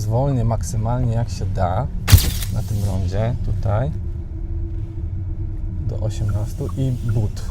zwolnię maksymalnie jak się da na tym rondzie, tutaj do 18 i but.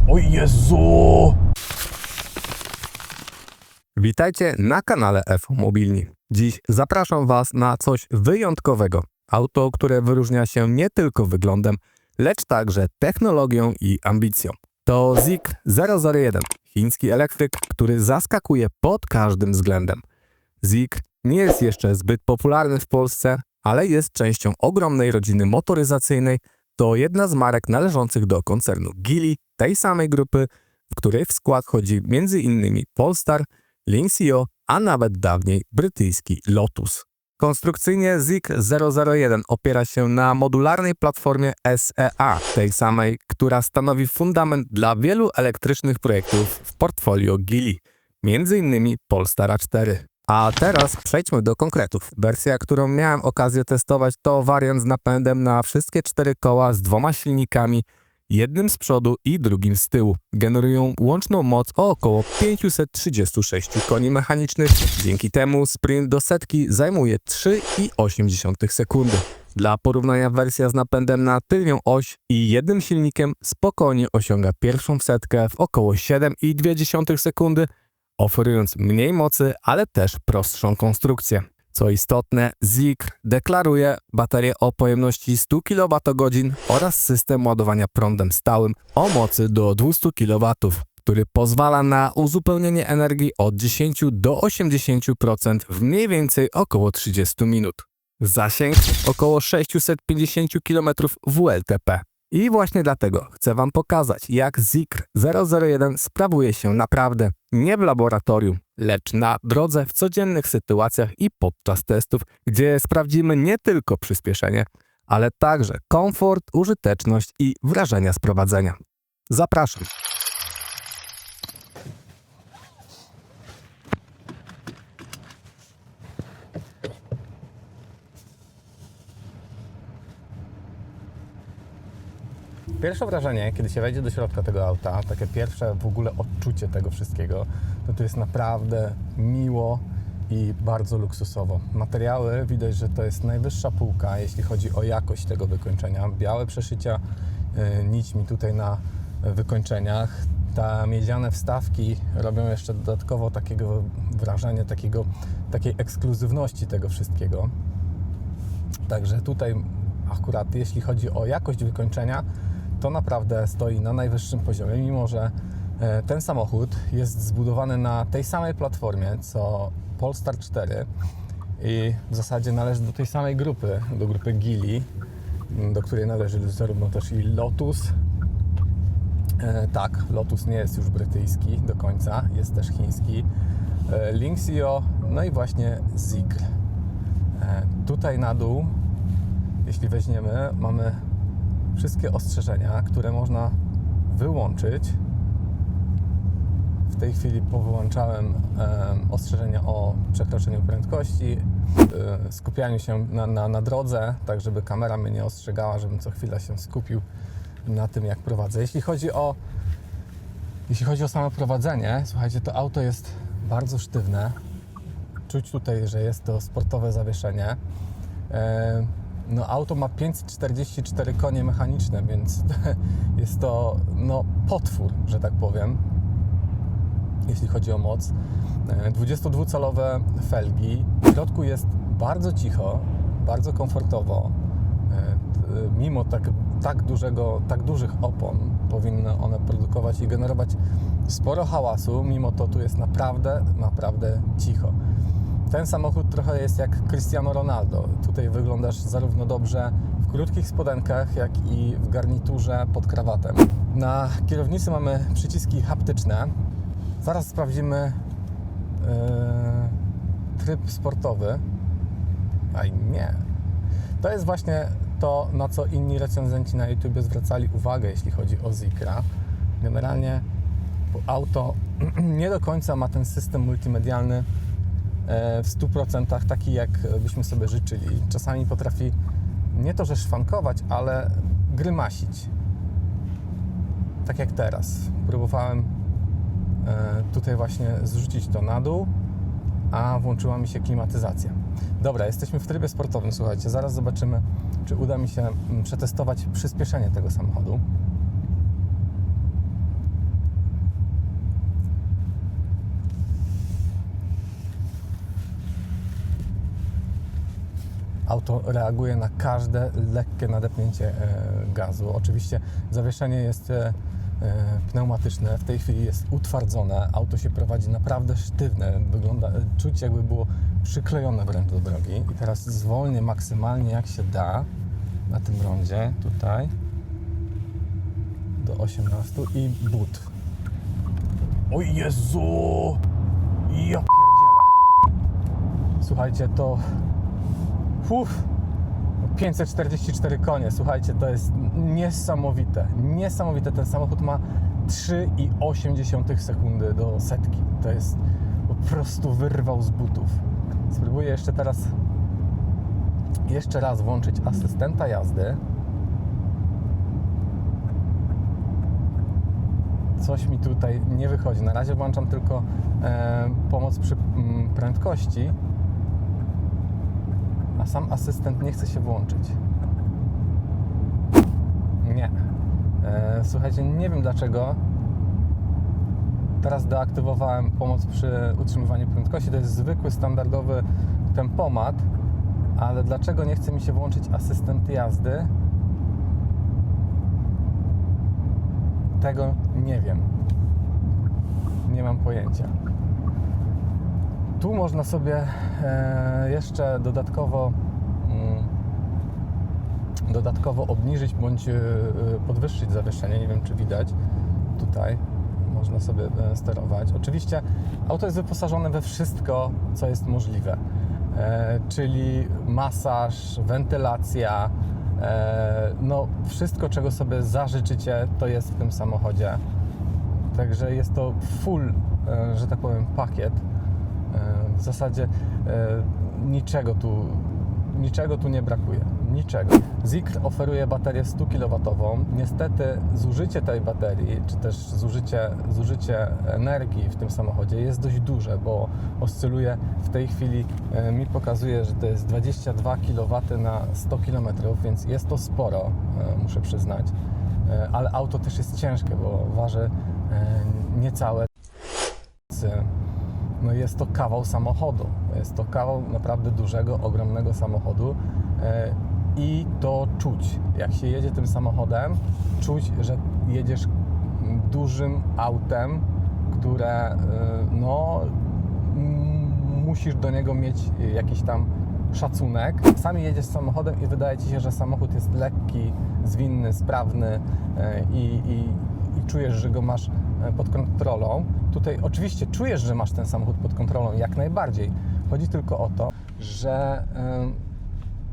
O Jezu! Witajcie na kanale FO Mobilni. Dziś zapraszam Was na coś wyjątkowego. Auto, które wyróżnia się nie tylko wyglądem, lecz także technologią i ambicją. To Zeekr 001, chiński elektryk, który zaskakuje pod każdym względem. Zeekr nie jest jeszcze zbyt popularny w Polsce, ale jest częścią ogromnej rodziny motoryzacyjnej. To jedna z marek należących do koncernu Geely, tej samej grupy, w której w skład wchodzi m.in. Polestar, Lynxio, a nawet dawniej brytyjski Lotus. Konstrukcyjnie Zeekr 001 opiera się na modularnej platformie SEA, tej samej, która stanowi fundament dla wielu elektrycznych projektów w portfolio Geely, m.in. Polestara 4. A teraz przejdźmy do konkretów. Wersja, którą miałem okazję testować, to wariant z napędem na wszystkie 4 koła z 2 silnikami, jednym z przodu i drugim z tyłu. Generują łączną moc o około 536 koni mechanicznych. Dzięki temu sprint do setki zajmuje 3,8 sekundy. Dla porównania wersja z napędem na tylnią oś i jednym silnikiem spokojnie osiąga pierwszą setkę w około 7,2 sekundy, oferując mniej mocy, ale też prostszą konstrukcję. Co istotne, Zeekr deklaruje baterię o pojemności 100 kWh oraz system ładowania prądem stałym o mocy do 200 kW, który pozwala na uzupełnienie energii od 10 do 80% w mniej więcej około 30 minut. Zasięg około 650 km WLTP. I właśnie dlatego chcę Wam pokazać, jak Zeekr 001 sprawuje się naprawdę nie w laboratorium, lecz na drodze w codziennych sytuacjach i podczas testów, gdzie sprawdzimy nie tylko przyspieszenie, ale także komfort, użyteczność i wrażenia z prowadzenia. Zapraszam. Pierwsze wrażenie, kiedy się wejdzie do środka tego auta, takie pierwsze w ogóle odczucie tego wszystkiego, to jest naprawdę miło i bardzo luksusowo. Materiały, widać, że to jest najwyższa półka, jeśli chodzi o jakość tego wykończenia. Białe przeszycia nićmi tutaj na wykończeniach. Te miedziane wstawki robią jeszcze dodatkowo takiego wrażenia, takiej ekskluzywności tego wszystkiego. Także tutaj akurat jeśli chodzi o jakość wykończenia, to naprawdę stoi na najwyższym poziomie, mimo że ten samochód jest zbudowany na tej samej platformie co Polestar 4 i w zasadzie należy do tej samej grupy, do grupy Geely, do której należy zarówno też i Lotus. Tak, Lotus nie jest już brytyjski do końca, jest też chiński. Lynxio, no i właśnie Zeekr. Tutaj na dół, jeśli weźmiemy, mamy wszystkie ostrzeżenia, które można wyłączyć. W tej chwili powyłączałem ostrzeżenia o przekroczeniu prędkości, skupianiu się na drodze, tak żeby kamera mnie nie ostrzegała, żebym co chwilę się skupił na tym, jak prowadzę. Jeśli chodzi o samo prowadzenie, słuchajcie, to auto jest bardzo sztywne. Czuć tutaj, że jest to sportowe zawieszenie. No, auto ma 544 konie mechaniczne, więc jest to potwór, że tak powiem, jeśli chodzi o moc. 22-calowe felgi. W środku jest bardzo cicho, bardzo komfortowo. Mimo tak dużych opon powinny one produkować i generować sporo hałasu, mimo to tu jest naprawdę cicho. Ten samochód trochę jest jak Cristiano Ronaldo. Tutaj wyglądasz zarówno dobrze w krótkich spodenkach, jak i w garniturze pod krawatem. Na kierownicy mamy przyciski haptyczne. Zaraz sprawdzimy tryb sportowy. Aj nie. To jest właśnie to, na co inni recenzenci na YouTube zwracali uwagę, jeśli chodzi o Zeekra. Generalnie auto nie do końca ma ten system multimedialny w 100% taki, jak byśmy sobie życzyli. Czasami potrafi nie to, że szwankować, ale grymasić. Tak jak teraz. Próbowałem tutaj właśnie zrzucić to na dół a włączyła mi się klimatyzacja. Dobra, jesteśmy w trybie sportowym, słuchajcie, zaraz zobaczymy, czy uda mi się przetestować przyspieszenie tego samochodu. Auto reaguje na każde lekkie nadepnięcie gazu. Oczywiście zawieszenie jest pneumatyczne, w tej chwili jest utwardzone, auto się prowadzi naprawdę sztywne, wygląda, czuć jakby było przyklejone wręcz do drogi. I teraz zwolnię maksymalnie jak się da na tym rondzie, tutaj do 18 i but. O Jezu! Ja pierdzielę! Słuchajcie, to 544 konie, słuchajcie, to jest niesamowite. Niesamowite, ten samochód ma 3,8 sekundy do setki. To jest po prostu wyrwał z butów. Spróbuję jeszcze raz włączyć asystenta jazdy. Coś mi tutaj nie wychodzi. Na razie włączam tylko pomoc przy prędkości, a sam asystent nie chce się włączyć. Nie. Słuchajcie, nie wiem dlaczego. Teraz deaktywowałem pomoc przy utrzymywaniu prędkości. To jest zwykły, standardowy tempomat, ale dlaczego nie chce mi się włączyć asystent jazdy? Tego nie wiem. Nie mam pojęcia. Tu można sobie jeszcze dodatkowo obniżyć bądź podwyższyć zawieszenie. Nie wiem, czy widać. Tutaj można sobie sterować. Oczywiście auto jest wyposażone we wszystko, co jest możliwe. Czyli masaż, wentylacja, no wszystko, czego sobie zażyczycie, to jest w tym samochodzie. Także jest to full, że tak powiem, pakiet. W zasadzie niczego tu nie brakuje. Niczego. Zikr oferuje baterię 100 kW. Niestety zużycie tej baterii, czy też zużycie energii w tym samochodzie jest dość duże, bo oscyluje w tej chwili, mi pokazuje, że to jest 22 kW na 100 km, więc jest to sporo, muszę przyznać. Ale auto też jest ciężkie, bo waży niecałe. No jest to kawał samochodu. Jest to kawał naprawdę dużego, ogromnego samochodu i to czuć. Jak się jedzie tym samochodem, czuć, że jedziesz dużym autem, które no musisz do niego mieć jakiś tam szacunek. Sami jedziesz samochodem i wydaje Ci się, że samochód jest lekki, zwinny, sprawny i czujesz, że go masz pod kontrolą. Tutaj oczywiście czujesz, że masz ten samochód pod kontrolą jak najbardziej. Chodzi tylko o to, że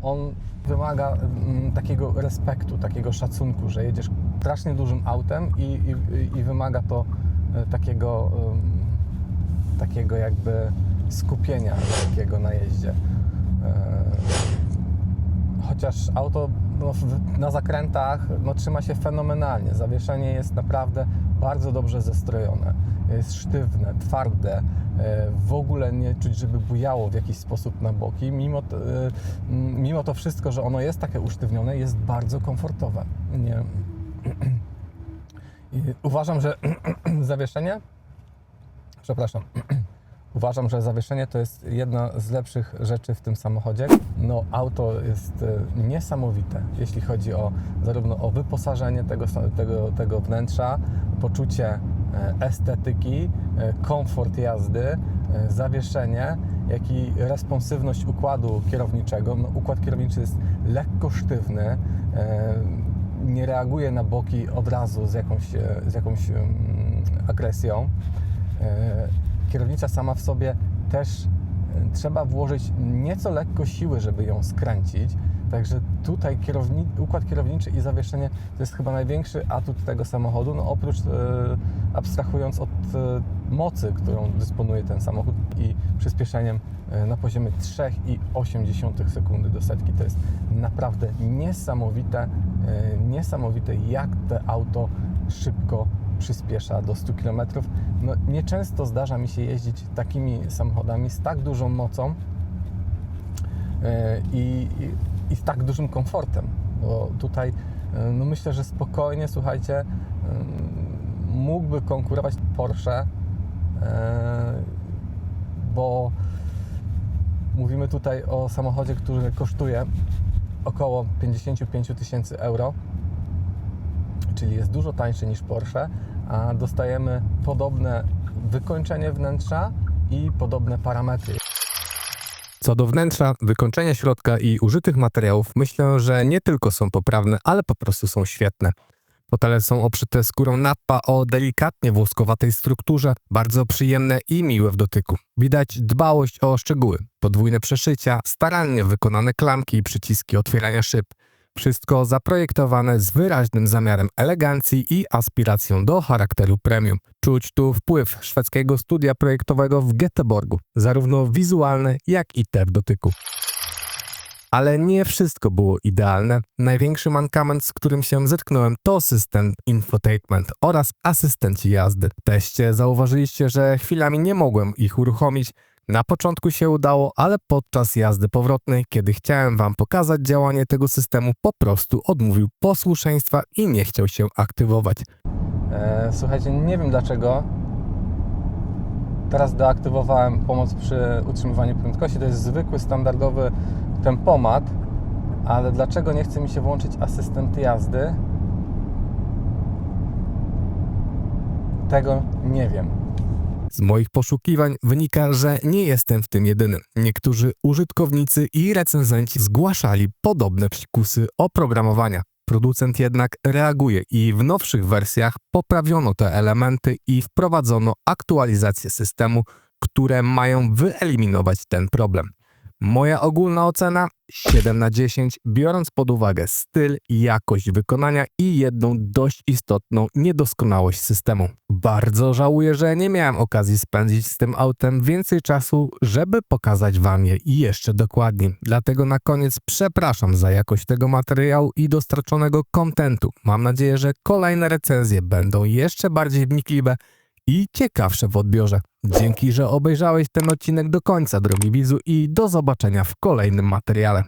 on wymaga takiego respektu, takiego szacunku, że jedziesz strasznie dużym autem i wymaga to takiego jakby skupienia takiego na jeździe. Chociaż auto na zakrętach trzyma się fenomenalnie. Zawieszenie jest naprawdę bardzo dobrze zestrojone. Jest sztywne, twarde. W ogóle nie czuć, żeby bujało w jakiś sposób na boki. Mimo to wszystko, że ono jest takie usztywnione, jest bardzo komfortowe. Nie. I uważam, że zawieszenie... Przepraszam. Uważam, że zawieszenie to jest jedna z lepszych rzeczy w tym samochodzie. No, auto jest niesamowite, jeśli chodzi zarówno o wyposażenie tego wnętrza, poczucie estetyki, komfort jazdy, zawieszenie, jak i responsywność układu kierowniczego. No, układ kierowniczy jest lekko sztywny, nie reaguje na boki od razu z jakąś agresją. Kierownica sama w sobie też trzeba włożyć nieco lekko siły, żeby ją skręcić. Także tutaj układ kierowniczy i zawieszenie to jest chyba największy atut tego samochodu, no oprócz abstrahując od mocy, którą dysponuje ten samochód i przyspieszeniem na poziomie 3,8 sekundy do setki. To jest naprawdę niesamowite, jak to auto szybko przyspiesza do 100 km. No, nieczęsto zdarza mi się jeździć takimi samochodami z tak dużą mocą i z tak dużym komfortem, bo tutaj no myślę, że spokojnie, słuchajcie, mógłby konkurować Porsche, bo mówimy tutaj o samochodzie, który kosztuje około 55 000 euro, czyli jest dużo tańszy niż Porsche, a dostajemy podobne wykończenie wnętrza i podobne parametry. Co do wnętrza, wykończenia środka i użytych materiałów, myślę, że nie tylko są poprawne, ale po prostu są świetne. Fotele są obszyte skórą nappa o delikatnie włoskowatej strukturze, bardzo przyjemne i miłe w dotyku. Widać dbałość o szczegóły, podwójne przeszycia, starannie wykonane klamki i przyciski otwierania szyb. Wszystko zaprojektowane z wyraźnym zamiarem elegancji i aspiracją do charakteru premium. Czuć tu wpływ szwedzkiego studia projektowego w Göteborgu, zarówno wizualny, jak i te w dotyku. Ale nie wszystko było idealne. Największy mankament, z którym się zetknąłem, to system infotainment oraz asystenci jazdy. W teście zauważyliście, że chwilami nie mogłem ich uruchomić. Na początku się udało, ale podczas jazdy powrotnej, kiedy chciałem Wam pokazać działanie tego systemu, po prostu odmówił posłuszeństwa i nie chciał się aktywować. Słuchajcie, nie wiem dlaczego. Teraz deaktywowałem pomoc przy utrzymywaniu prędkości. To jest zwykły, standardowy tempomat, ale dlaczego nie chce mi się włączyć asystent jazdy? Tego nie wiem. Z moich poszukiwań wynika, że nie jestem w tym jedynym. Niektórzy użytkownicy i recenzenci zgłaszali podobne psikusy oprogramowania. Producent jednak reaguje i w nowszych wersjach poprawiono te elementy i wprowadzono aktualizacje systemu, które mają wyeliminować ten problem. Moja ogólna ocena 7 na 10, biorąc pod uwagę styl, jakość wykonania i jedną dość istotną niedoskonałość systemu. Bardzo żałuję, że nie miałem okazji spędzić z tym autem więcej czasu, żeby pokazać Wam je jeszcze dokładniej. Dlatego na koniec przepraszam za jakość tego materiału i dostarczonego kontentu. Mam nadzieję, że kolejne recenzje będą jeszcze bardziej wnikliwe i ciekawsze w odbiorze. Dzięki, że obejrzałeś ten odcinek do końca, drogi widzu, i do zobaczenia w kolejnym materiale.